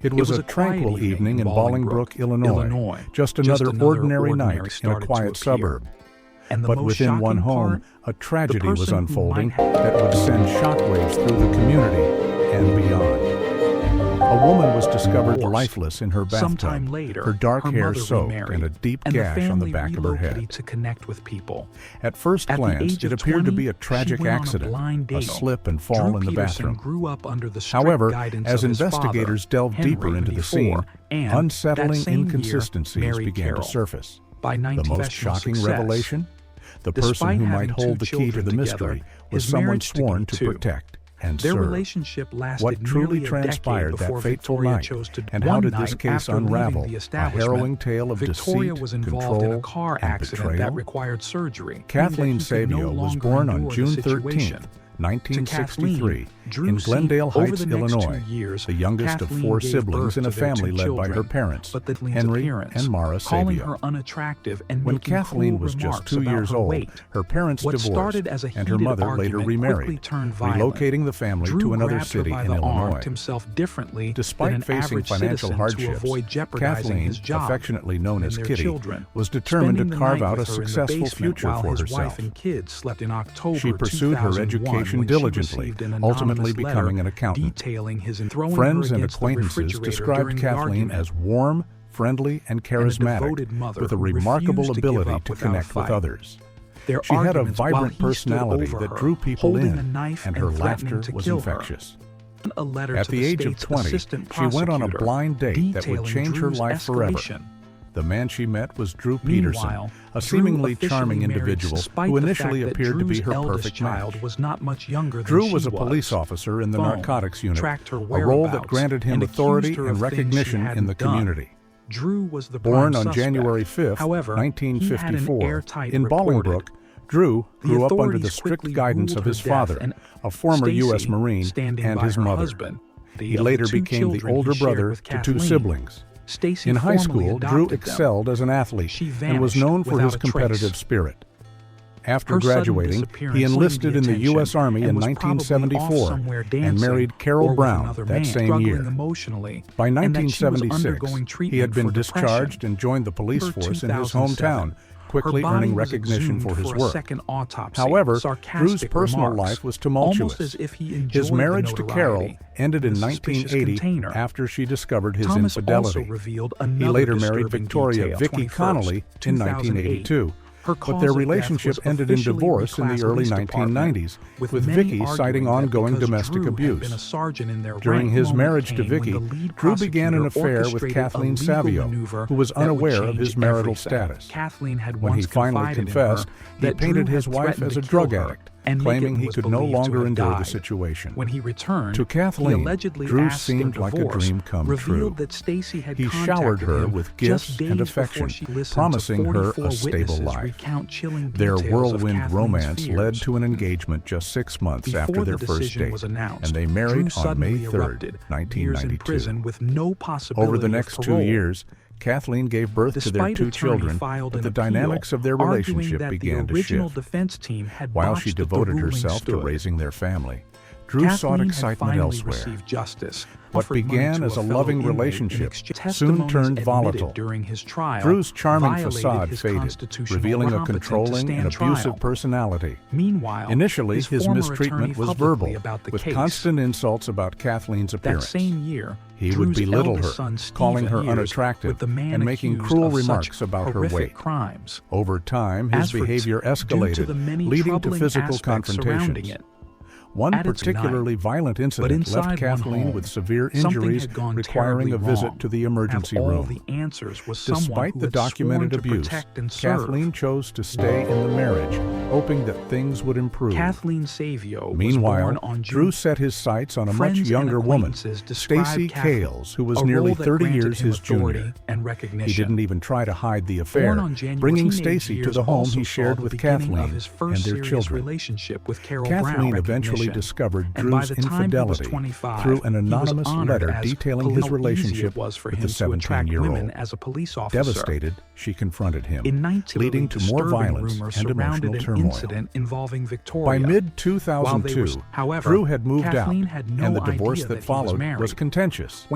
It was a tranquil evening in Bolingbrook, Illinois, just another ordinary night in a quiet suburb. But within one home, a tragedy was unfolding that would send shockwaves through the community and beyond. A woman was discovered lifeless in her bathtub, her dark hair soaked, and a deep gash on the back of her head. At first glance, it appeared to be a tragic accident, a slip and fall in the bathroom. However, as investigators delved deeper into the scene, unsettling inconsistencies began to surface. The most shocking revelation? The person who might hold the key to the mystery was someone sworn to protect and serve. What truly transpired that fateful night, and how did this case unravel? A harrowing tale of deceit, control, and betrayal. Kathleen Savio was born on June 13, 1963, in Glendale Heights, Illinois, the youngest of four siblings in a family led by her parents, Henry and Mara Savio. When Kathleen was just 2 years old, her parents divorced, and her mother later remarried, relocating the family to another city in Illinois. Despite facing financial hardships, Kathleen, affectionately known as Kitty, was determined to carve out a successful future for herself. She pursued her education diligently, ultimately becoming an accountant. Friends and acquaintances described Kathleen as warm, friendly, and charismatic, with a remarkable ability to connect with others. She had a vibrant personality that drew people in, and her laughter was infectious. At the age of 20, she went on a blind date that would change her life forever. The man she met was Drew Peterson, a seemingly charming individual who initially appeared to be her perfect match. Drew was a police officer in the narcotics unit, a role that granted him authority and recognition in the community. Born on January 5, 1954, in Bolingbrook, Drew grew up under the strict guidance of his father, a former U.S. Marine, and his mother. He later became the older brother to two siblings. In high school, Drew excelled as an athlete and was known for his competitive spirit. After graduating, he enlisted in the U.S. Army in 1974 and married Carol Brown that same year. By 1976, he had been discharged and joined the police force in his hometown, quickly earning recognition for his work. However, Drew's personal life was tumultuous. His marriage to Carol ended in 1980 after she discovered his infidelity. He later married Victoria "Vicky" Connolly in 1982. But their relationship ended in divorce in the early 1990s, with Vicky citing ongoing domestic abuse. During his marriage to Vicky, Drew began an affair with Kathleen Savio, who was unaware of his marital status. When he finally confessed, he painted his wife as a drug addict, claiming he could no longer endure the situation. To Kathleen, Drew seemed like a dream come true. He showered her with gifts and affection, promising her a stable life. Their whirlwind romance led to an engagement just 6 months after their first date, and they married on May 3, 1992. Over the next 2 years, Kathleen gave birth to their two children, but the dynamics of their relationship began to shift. While she devoted herself to raising their family, Drew sought excitement elsewhere. What began as a loving relationship soon turned volatile. Drew's charming facade faded, revealing a controlling and abusive personality. Initially, his mistreatment was verbal, with constant insults about Kathleen's appearance. He would belittle her, calling her unattractive and making cruel remarks about her weight. Over time, his behavior escalated, leading to physical confrontations. One particularly violent incident left Kathleen with severe injuries, requiring a visit to the emergency room. Despite the documented abuse, Kathleen chose to stay in the marriage, hoping that things would improve. Meanwhile, Drew set his sights on a much younger woman, Stacey Kales, who was nearly 30 years his junior. He didn't even try to hide the affair, bringing Stacey to the home he shared with Kathleen and their children. Kathleen eventually eventually discovered Drew's infidelity through an anonymous letter detailing his relationship with the 17-year-old. Devastated, she confronted him, leading to more violence and emotional turmoil. By mid-2002, Drew had moved out, and the divorce that followed was contentious.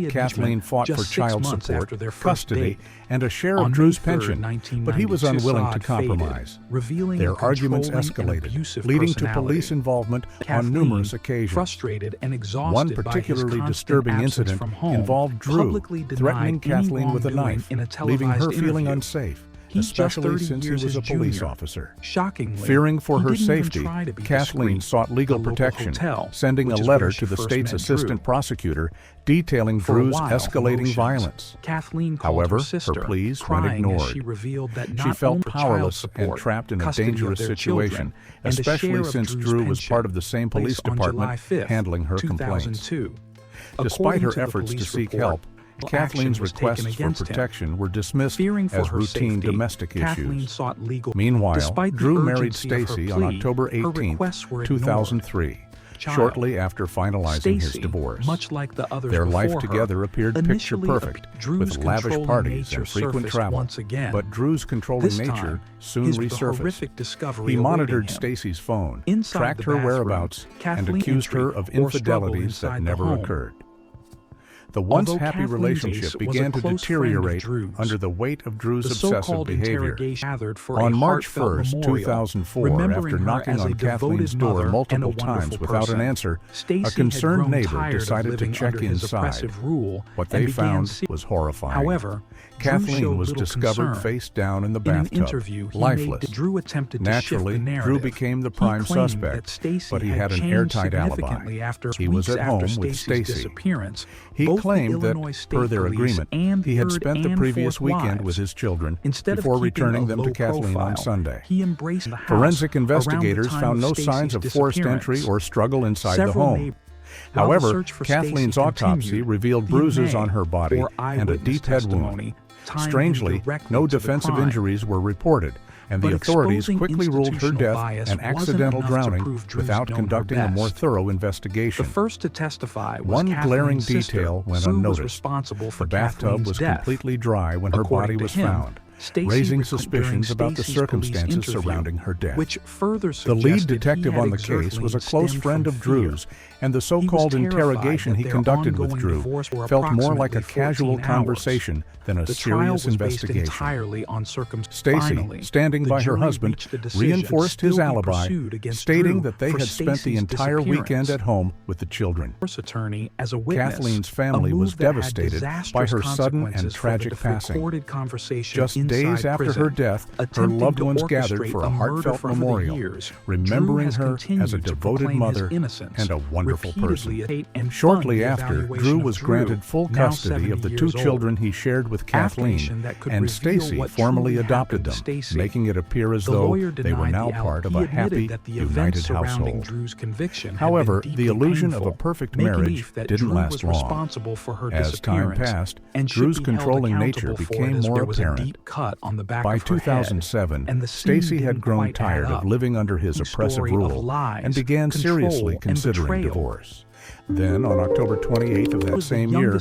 Kathleen fought for child support, custody, and a share of Drew's pension, but he was unwilling to compromise. Their arguments escalated, leading to police involvement on numerous occasions. One particularly disturbing incident involved Drew threatening Kathleen with a knife, leaving her feeling unsafe, especially since he was a police officer. Fearing for her safety, Kathleen sought legal protection, sending a letter to the state's assistant prosecutor detailing Drew's escalating violence. However, her pleas went ignored. She felt powerless and trapped in a dangerous situation, especially since Drew was part of the same police department handling her complaints. Despite her efforts to seek help, Kathleen's requests for protection were dismissed as routine domestic issues. Meanwhile, Drew married Stacy on October 18, 2003, shortly after finalizing his divorce. Their life together appeared picture-perfect, with lavish parties and frequent travel. But Drew's controlling nature soon resurfaced. He monitored Stacy's phone, tracked her whereabouts, and accused her of infidelities that never occurred. The once happy relationship began to deteriorate under the weight of Drew's obsessive behavior. On March 1, 2004, after knocking on Kathleen's door multiple times without an answer, a concerned neighbor decided to check inside. What they found was horrifying. Kathleen was discovered face down in the bathtub, lifeless. Naturally, Drew became the prime suspect, but he had an airtight alibi. He was at home with Stacy. He claimed that, per their agreement, he had spent the previous weekend with his children before returning them to Kathleen on Sunday. Forensic investigators found no signs of forced entry or struggle inside the home. However, Kathleen's autopsy revealed bruises on her body and a deep head wound. Strangely, no defensive injuries were reported, and the authorities quickly ruled her death an accidental drowning without conducting a more thorough investigation. One glaring detail went unnoticed. The bathtub was completely dry when her body was found, raising suspicions about the circumstances surrounding her death. The lead detective on the case was a close friend of Drew's, and the so-called interrogation he conducted with Drew felt more like a casual conversation than a serious investigation. Stacy, standing by her husband, reinforced his alibi, stating that they had spent the entire weekend at home with the children. Kathleen's family was devastated by her sudden and tragic passing. Just days after her death, her loved ones gathered for a heartfelt memorial, remembering her as a devoted mother and a wonderful person. Shortly after, Drew was granted full custody of the two children he shared with Kathleen, and Stacy formally adopted them, making it appear as though they were now part of a happy, united household. However, the illusion of a perfect marriage didn't last long. As time passed, Drew's controlling nature became more apparent. By 2007, Stacy had grown tired of living under his oppressive rule and began seriously considering divorce. Then, on October 28th of that same year,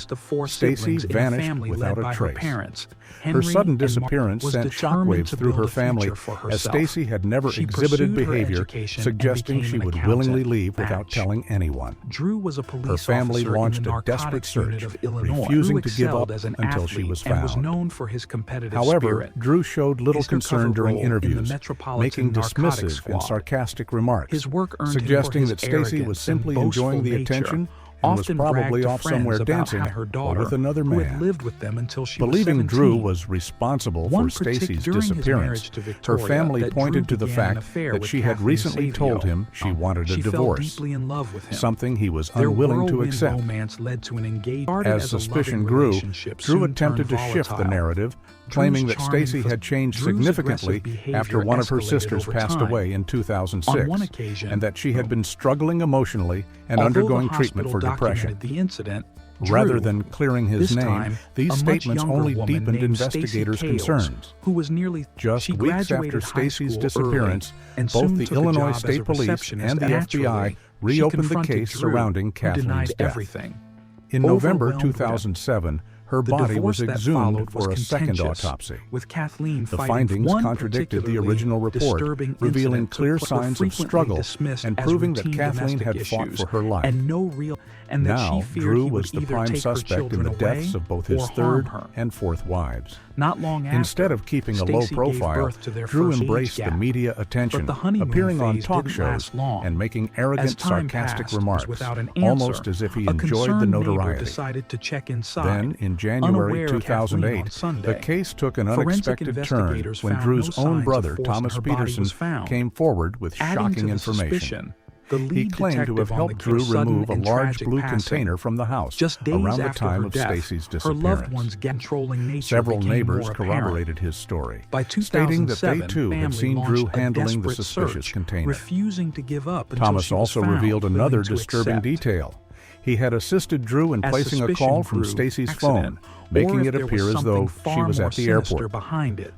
Stacy vanished without a trace. Her sudden disappearance sent shockwaves through her family, as Stacy had never exhibited behavior suggesting she would willingly leave without telling anyone. Her family launched a desperate search, refusing to give up until she was found. However, Drew showed little concern during interviews, making dismissive and sarcastic remarks, suggesting that Stacy was simply enjoying the attention and was probably off somewhere dancing or with another man. Believing Drew was responsible for Stacy's disappearance, her family pointed to the fact that she had recently told him she wanted a divorce, something he was unwilling to accept. As suspicion grew, Drew attempted to shift the narrative, claiming that Stacy had changed significantly after one of her sisters passed away in 2006, and that she had been struggling emotionally and undergoing treatment for depression. Rather than clearing his name, these statements only deepened investigators' concerns. Just weeks after Stacy's disappearance, both the Illinois State Police and the FBI reopened the case surrounding Kathleen's death. In November 2007, her body was exhumed for a second autopsy. The findings contradicted the original report, revealing clear signs of struggle and proving that Kathleen had fought for her life. Now, Drew was the prime suspect in the deaths of both his third and fourth wives. Instead of keeping a low profile, Drew embraced the media attention, appearing on talk shows and making arrogant, sarcastic remarks, almost as if he enjoyed the notoriety. Then, in January 2008, the case took an unexpected turn when Drew's own brother, Thomas Peterson, came forward with shocking information. He claimed to have helped Drew remove a large blue container from the house around the time of Stacy's disappearance. Several neighbors corroborated his story, stating that they too had seen Drew handling the suspicious container. Thomas also revealed another disturbing detail. He had assisted Drew in placing a call from Stacy's phone, making it appear as though she was at the airport.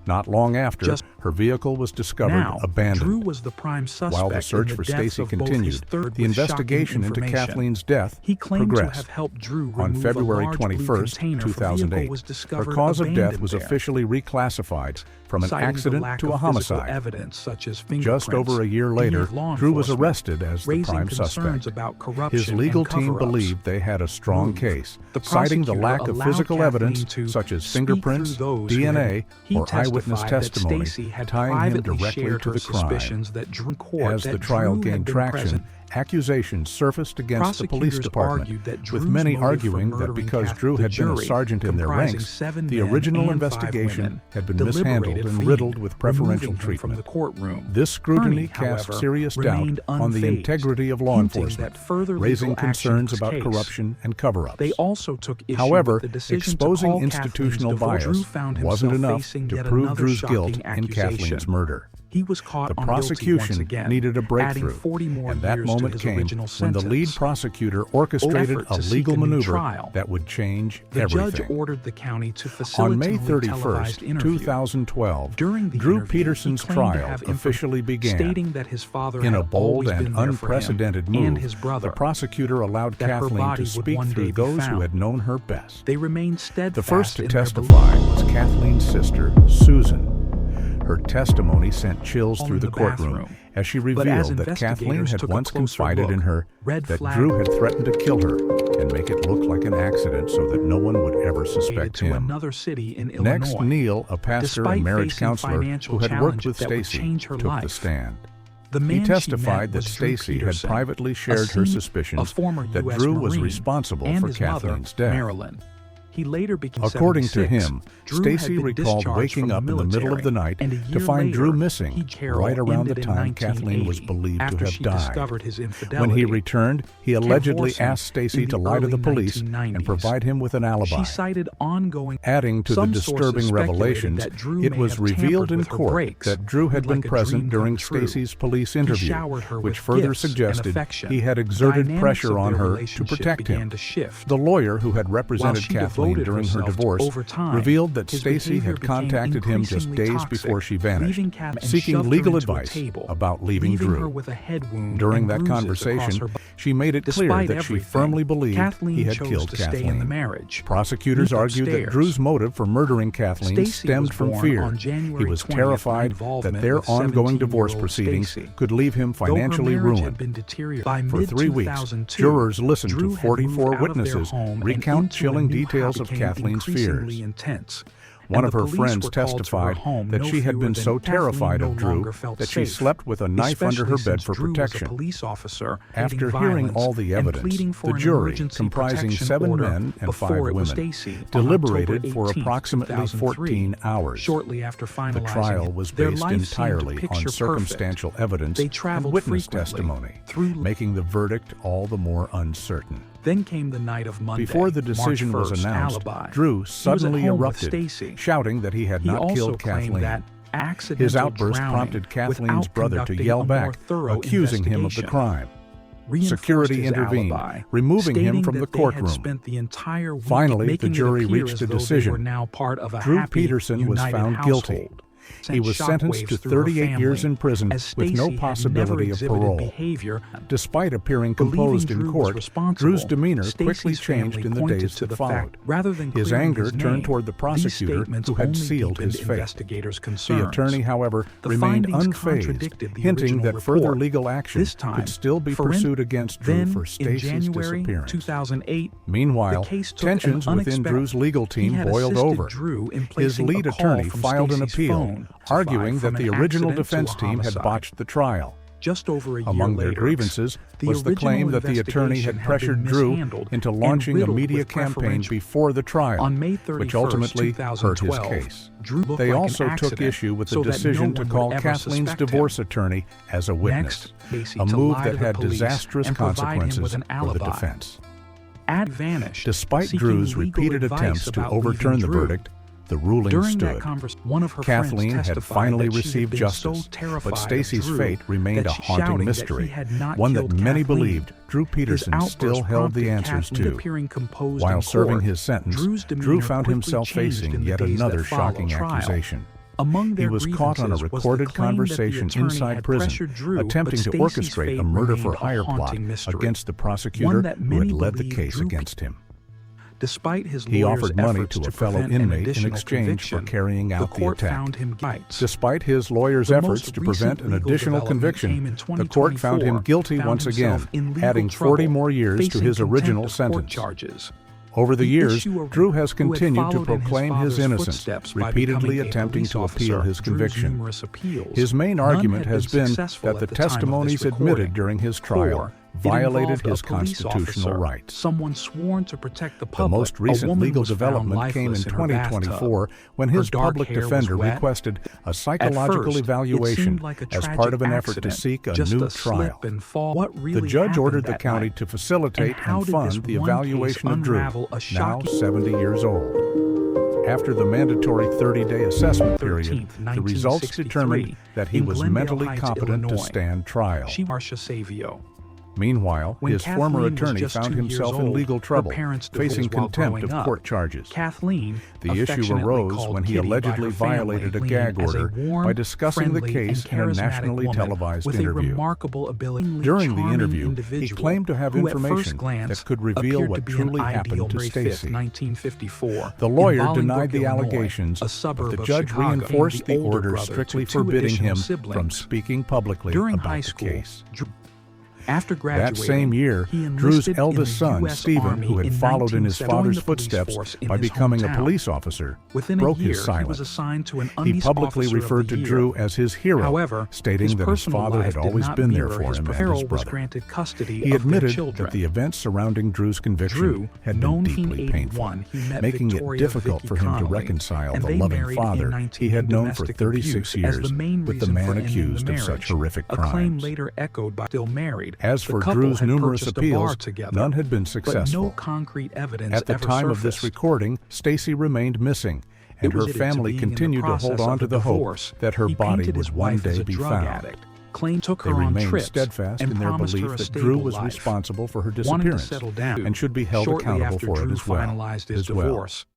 Not long after, her vehicle was discovered abandoned. While the search for Stacy continued, the investigation into Kathleen's death progressed. On February 21, 2008, her cause of death was officially reclassified from an accident to a homicide. Just over a year later, Drew was arrested as the prime suspect. His legal team believed they had a strong case, citing the lack of physical evidence such as fingerprints, DNA, or eyewitness testimony tying him directly to the crime. As the trial gained traction, accusations surfaced against the police department, with many arguing that because Drew had been a sergeant in their ranks, the original investigation had been mishandled and riddled with preferential treatment. This scrutiny cast serious doubt on the integrity of law enforcement, raising concerns about corruption and cover-ups. However, exposing institutional bias wasn't enough to prove Drew's guilt in Kathleen's murder. The prosecution needed a breakthrough, and that moment came when the lead prosecutor orchestrated a legal maneuver that would change everything. On May 31, 2012, Drew Peterson's trial officially began. In a bold and unprecedented move, the prosecutor allowed Kathleen to speak through those who had known her best. The first to testify was Kathleen's sister, Susan. Her testimony sent chills through the courtroom as she revealed that Kathleen had once confided in her that Drew had threatened to kill her and make it look like an accident so that no one would ever suspect him. Next, Neil, a pastor and marriage counselor who had worked with Stacy, took the stand. He testified that Stacy had privately shared her suspicions that Drew was responsible for Kathleen's death. According to him, Stacy recalled waking up in the middle of the night to find Drew missing right around the time Kathleen was believed to have died. When he returned, he allegedly asked Stacy to lie to the police and provide him with an alibi. Adding to the disturbing revelations, it was revealed in court that Drew had been present during Stacy's police interview, which further suggested he had exerted pressure on her to protect him. The lawyer who had represented Kathleen during her divorce revealed that Stacy had contacted him just days before she vanished, seeking legal advice about leaving Drew. During that conversation, she made it clear that she firmly believed he had killed Kathleen. Prosecutors argued that Drew's motive for murdering Kathleen stemmed from fear. He was terrified that their ongoing divorce proceedings could leave him financially ruined. For 3 weeks, jurors listened to 44 witnesses recount chilling details of Kathleen's fears. One of her friends testified that she had been so terrified of Drew that she slept with a knife under her bed for protection. After hearing all the evidence, the jury, comprising 7 men and 5 women, deliberated for approximately 14 hours. The trial was based entirely on circumstantial evidence and witness testimony, making the verdict all the more uncertain. Then came the night of Monday. Before the decision was announced, Drew suddenly erupted, shouting that he had not killed Kathleen. His outburst prompted Kathleen's brother to yell back, accusing him of the crime. Security intervened, removing him from the courtroom. Finally, the jury reached a decision. Drew Peterson was found guilty. He was sentenced to 38 years in prison with no possibility of parole. Despite appearing composed in court, Drew's demeanor quickly changed in the days that followed. His anger turned toward the prosecutor who had sealed his fate. The attorney, however, remained unfazed, hinting that further legal action could still be pursued against Drew for Stacy's disappearance. Meanwhile, tensions within Drew's legal team boiled over. His lead attorney filed an appeal, arguing that the original defense team had botched the trial. Among their grievances was the claim that the attorney had pressured Drew into launching a media campaign before the trial, which ultimately hurt his case. They also took issue with the decision to call Kathleen's divorce attorney as a witness, a move that had disastrous consequences for the defense. Despite Drew's repeated attempts to overturn the verdict, the ruling stood. Kathleen had finally received justice, but Stacy's fate remained a haunting mystery, one that many believed Drew Peterson still held the answers to. While serving his sentence, Drew found himself facing yet another shocking accusation. He was caught on a recorded conversation inside prison, attempting to orchestrate a murder-for-hire plot against the prosecutor who had led the case against him. He offered money to a fellow inmate in exchange for carrying out the attack. Despite his lawyer's efforts to prevent an additional conviction, the court found him guilty once again, adding 40 more years to his original sentence. Over the years, Drew has continued to proclaim his innocence, repeatedly attempting to appeal his conviction. His main argument has been that the testimonies admitted during his trial violated his constitutional rights. The most recent legal development came in 2024 when his public defender requested a psychological evaluation as part of an effort to seek a new trial. The judge ordered the county to facilitate and fund the evaluation of Drew, now 70 years old. After the mandatory 30-day assessment period, the results determined that he was mentally competent to stand trial. Meanwhile, his former attorney found himself in legal trouble, facing contempt of court charges. The issue arose when he allegedly violated a gag order by discussing the case in a nationally televised interview. During the interview, he claimed to have information that could reveal what truly happened to Stacy. The lawyer denied the allegations, but the judge reinforced the order strictly forbidding him from speaking publicly about the case. That same year, Drew's eldest son, Stephen, who had followed in his father's footsteps by becoming a police officer, broke his silence. He publicly referred to Drew as his hero, stating that his father had always been there for him and his brother. He admitted that the events surrounding Drew's conviction had been deeply painful, making it difficult for him to reconcile the loving father he had known for 36 years with the man accused of such horrific crimes. As for Drew's numerous appeals, none had been successful. At the time of this recording, Stacy remained missing, and her family continued to hold on to the hope that her body would one day be found. They remained steadfast in their belief that Drew was responsible for her disappearance and should be held accountable for it as well.